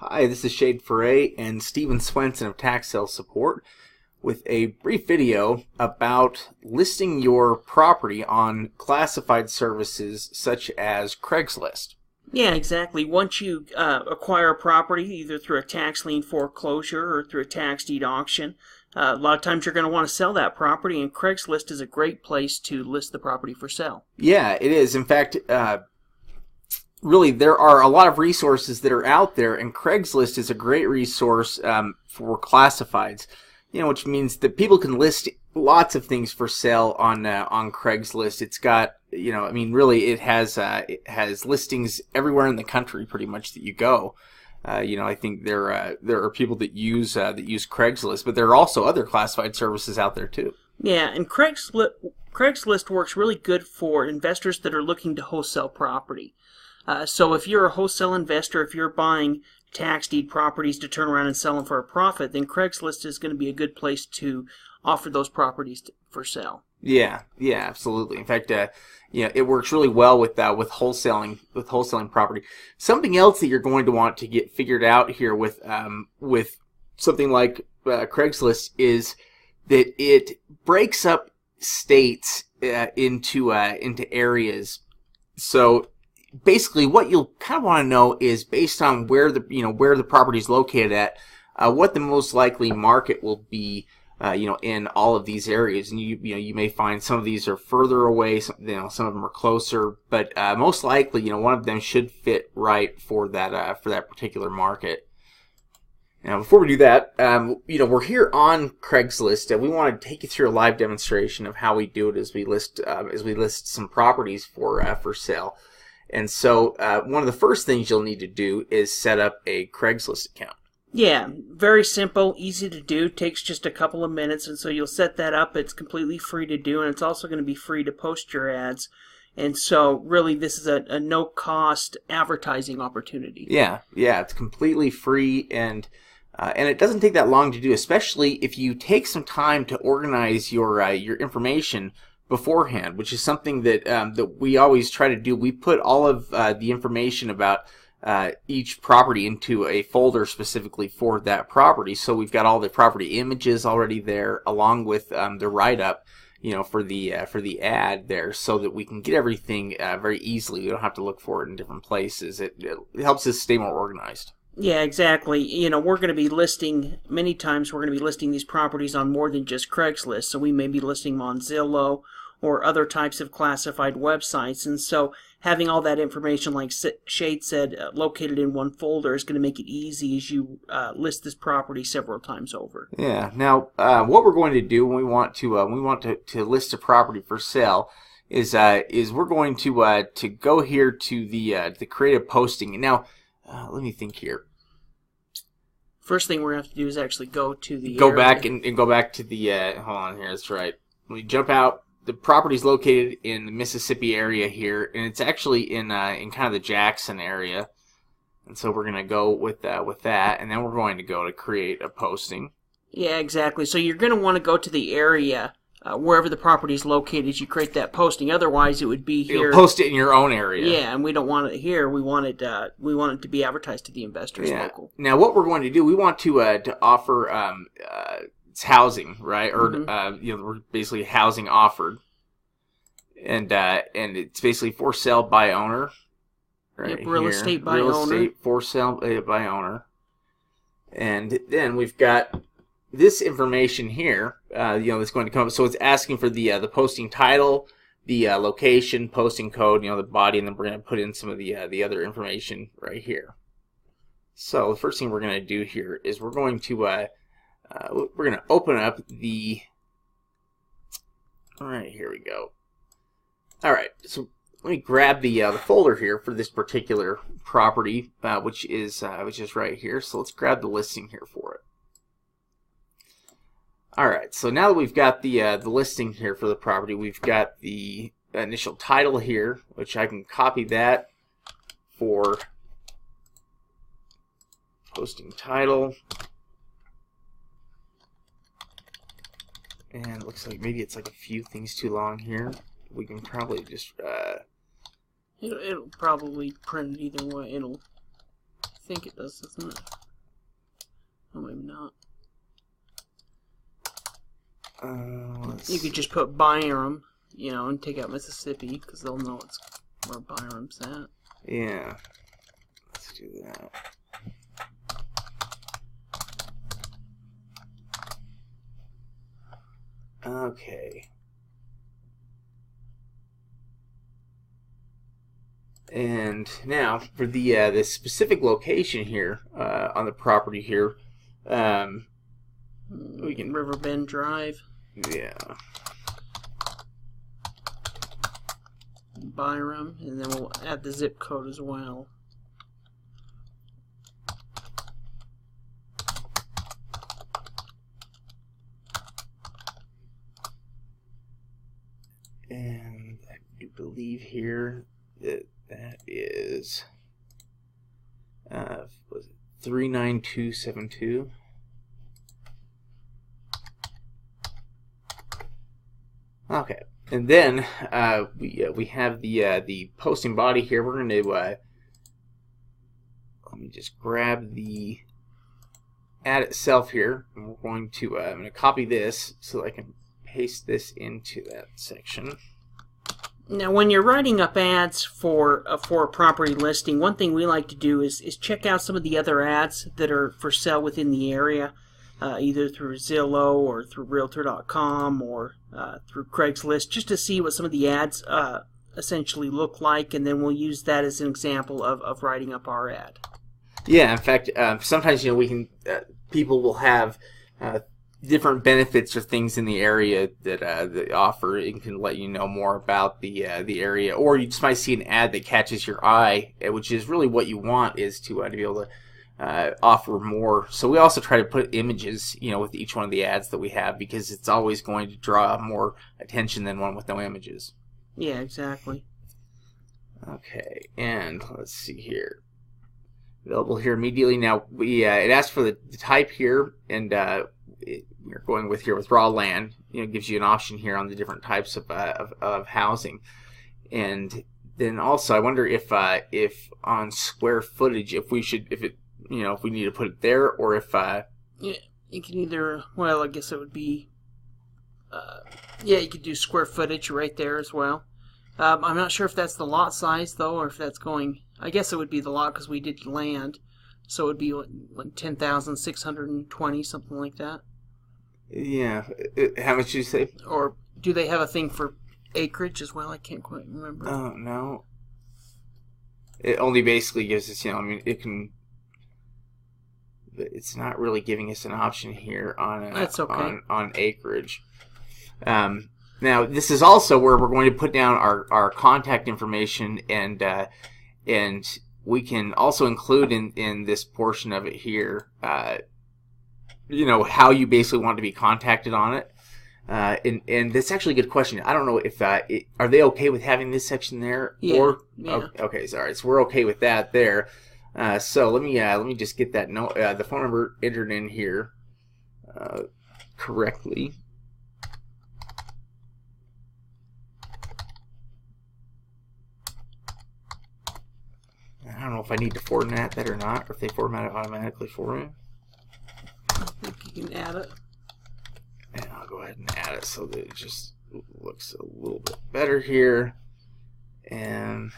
Hi, this is Shade Foray and Steven Swenson of Tax Sales Support with a brief video about listing your property on classified services such as Craigslist. Yeah, exactly. Once you acquire a property, either through a tax lien foreclosure or through a tax deed auction, a lot of times you're going to want to sell that property, and Craigslist is a great place to list the property for sale. Yeah, it is. In fact, really, there are a lot of resources that are out there, and Craigslist is a great resource for classifieds. Which means that people can list lots of things for sale on Craigslist. It's got, really, it has listings everywhere in the country, pretty much, that you go. I think there are people that use Craigslist, but there are also other classified services out there too. Yeah, and Craigslist works really good for investors that are looking to wholesale property. So if you're a wholesale investor, if you're buying tax deed properties to turn around and sell them for a profit, then Craigslist is going to be a good place to offer those properties for sale. Yeah, absolutely. In fact, it works really well with wholesaling property. Something else that you're going to want to get figured out here with something like Craigslist is that it breaks up states into areas. So basically, what you'll kind of want to know is, based on where the property is located at, what the most likely market will be, in all of these areas. And you may find some of these are further away, some of them are closer, but most likely, one of them should fit right for that particular market. Now, before we do that, we're here on Craigslist, and we want to take you through a live demonstration of how we do it as we list some properties for sale. And so one of the first things you'll need to do is set up a Craigslist account. Yeah, very simple, easy to do, takes just a couple of minutes, and so you'll set that up. It's completely free to do, and it's also going to be free to post your ads. And so really this is a no-cost advertising opportunity. Yeah, it's completely free, and it doesn't take that long to do, especially if you take some time to organize your information beforehand, which is something that we always try to do. We put all of the information about each property into a folder specifically for that property. So we've got all the property images already there, along with the write-up, for the ad there, so that we can get everything very easily. We don't have to look for it in different places. It helps us stay more organized. Yeah, exactly. We're going to be listing, many times we're going to be listing these properties on more than just Craigslist. So we may be listing them on Zillow or other types of classified websites. And so having all that information, like Shade said, located in one folder is going to make it easy as you list this property several times over. Yeah. Now, what we're going to do when we want to list a property for sale is we're going to go here to the creative posting. And now, let me think here. First thing we're going to have to do is actually go to the area. Go back to the hold on here. That's right. We jump out. The property is located in the Mississippi area here, and it's actually in kind of the Jackson area. And so we're going to go with that, and then we're going to go to create a posting. Yeah, exactly. So you're going to want to go to the area wherever the property is located as you create that posting. Otherwise, it would be here. You'll post it in your own area. Yeah, and we don't want it here. We want it to be advertised to the investors local. Now, what we're going to do, we want to offer it's housing, right? Or we're basically housing offered, and it's basically for sale by owner. Right. Yep, real estate by owner. Real estate for sale by owner, and then we've got this information here. That's going to come. So it's asking for the posting title, the location, posting code, the body, and then we're going to put in some of the other information right here. So the first thing we're going to do here is we're going to open up the. All right, here we go. All right, so let me grab the folder here for this particular property, which is right here. So let's grab the listing here for it. All right, so now that we've got the listing here for the property, we've got the initial title here, which I can copy that for posting title. And it looks like maybe it's like a few things too long here. We can probably just It'll probably print it either way. It'll think it does, doesn't it? Oh, maybe not. You could just put Byram, and take out Mississippi, because they'll know it's where Byram's at. Yeah. Let's do that. Okay. And now for the specific location here on the property here, we can Riverbend Drive. Yeah. Byram, and then we'll add the zip code as well. And I do believe here that is was it 39272? Okay, and then we have the posting body here. We're going to let me just grab the ad itself here, and we're going to I'm going to copy this so that I can paste this into that section. Now, when you're writing up ads for a property listing, one thing we like to do is check out some of the other ads that are for sale within the area, either through Zillow or through Realtor.com or through Craigslist, just to see what some of the ads essentially look like, and then we'll use that as an example of writing up our ad. Yeah, in fact, sometimes we can people will have different benefits or things in the area that they offer. It can let you know more about the area, or you just might see an ad that catches your eye, which is really what you want, is to be able to offer more. So we also try to put images, with each one of the ads that we have, because it's always going to draw more attention than one with no images. Yeah, exactly. Okay, and let's see here. Available here immediately. Now we it asks for the type here, and we're going with raw land. It gives you an option here on the different types of housing, and then also I wonder if on square footage, if we need to put it there, or if yeah, you can either, well, I guess it would be you could do square footage right there as well. I'm not sure if that's the lot size though, or if that's going. I guess it would be the lot, because we did land, so it would be 10,620, something like that. Yeah. How much did you say? Or do they have a thing for acreage as well? I can't quite remember. Oh, no. It only basically gives us, it can. But it's not really giving us an option here on That's okay. on acreage. Now, this is also where we're going to put down our contact information, and we can also include in this portion of it here, how you basically want to be contacted on it. And that's actually a good question. I don't know if are they okay with having this section there? Yeah. Okay, sorry. So we're okay with that there. So let me just get that the phone number entered in here correctly. I don't know if I need to format that or not, or if they format it automatically for me. I think you can add it. And I'll go ahead and add it so that it just looks a little bit better here. And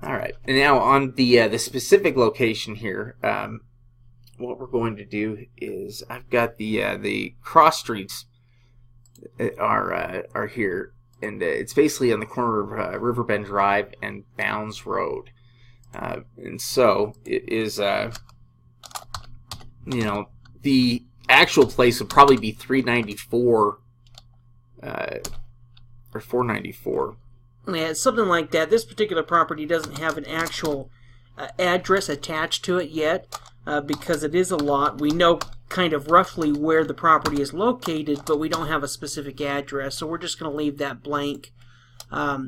all right, and now on the specific location here, what we're going to do is I've got the cross streets are here. And it's basically on the corner of Riverbend Drive and Bounds Road. And so it is, the actual place would probably be 394 or 494. Yeah, it's something like that. This particular property doesn't have an actual address attached to it yet because it is a lot. We know kind of roughly where the property is located, but we don't have a specific address, so we're just going to leave that blank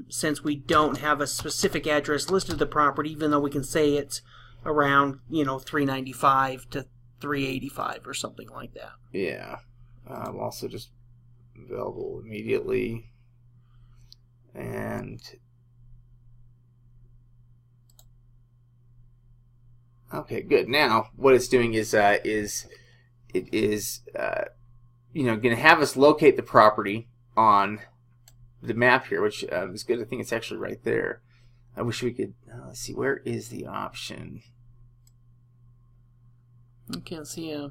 since we don't have a specific address listed to the property, even though we can say it's around 395 to 385 or something like that. Yeah. Also just available immediately, and Okay, good. Now, what it's doing is it is going to have us locate the property on the map here, which is good. I think it's actually right there. I wish we could. Let's see. Where is the option? I can't see a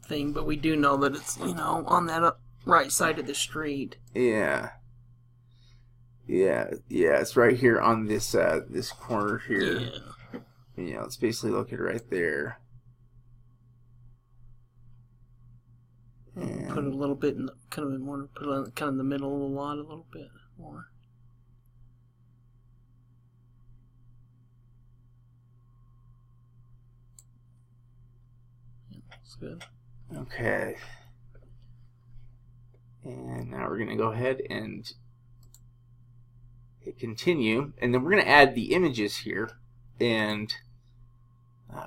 thing, but we do know that it's on that right side of the street. Yeah. It's right here on this this corner here. Yeah. It's basically located right there. And put it a little bit in put it in the middle of the lot a little bit more. Yeah, that's good. Okay. And now we're going to go ahead and hit continue, and then we're going to add the images here. And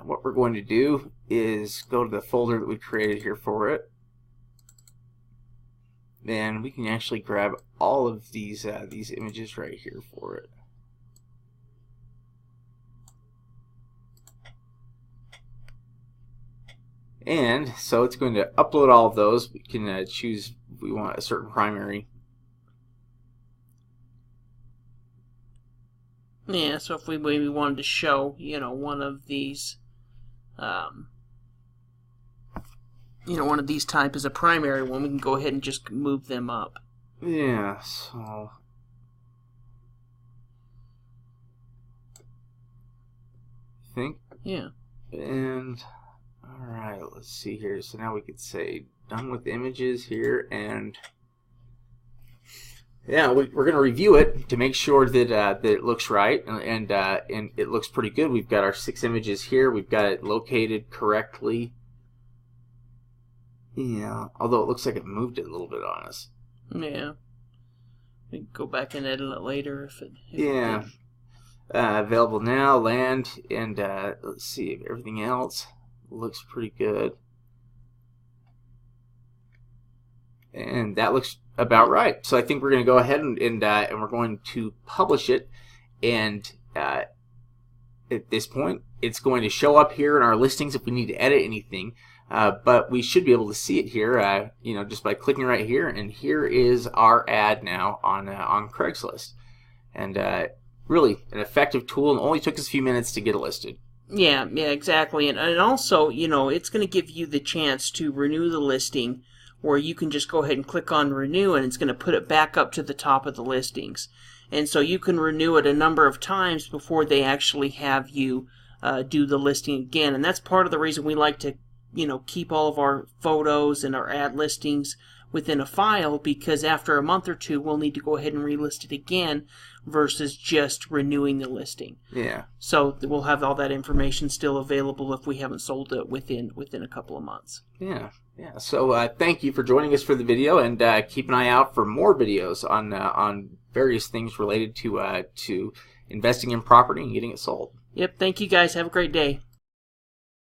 what we're going to do is go to the folder that we created here for it. And we can actually grab all of these images right here for it. And so it's going to upload all of those. We can choose if we want a certain primary. Yeah, so if we maybe wanted to show, one of these, one of these type as a primary one, we can go ahead and just move them up. Yeah, so I think. Yeah. And all right, let's see here. So now we could say done with images here, and yeah, we're going to review it to make sure that that it looks right, and it looks pretty good. We've got our 6 images here. We've got it located correctly. Yeah, although it looks like it moved it a little bit on us. Yeah. We can go back and edit it later if yeah. Available now, land, and let's see if everything else looks pretty good. And that looks about right. So I think we're going to go ahead and we're going to publish it. And at this point, it's going to show up here in our listings if we need to edit anything. But we should be able to see it here, just by clicking right here. And here is our ad now on Craigslist. And really an effective tool, and only took us a few minutes to get it listed. Yeah, exactly. And also, it's going to give you the chance to renew the listing, where you can just go ahead and click on renew, and it's going to put it back up to the top of the listings. And so you can renew it a number of times before they actually have you do the listing again. And that's part of the reason we like to keep all of our photos and our ad listings within a file, because after a month or two we'll need to go ahead and relist it again versus just renewing the listing. Yeah. So we'll have all that information still available if we haven't sold it within a couple of months. Yeah. So thank you for joining us for the video, and keep an eye out for more videos on various things related to investing in property and getting it sold. Yep. Thank you guys. Have a great day.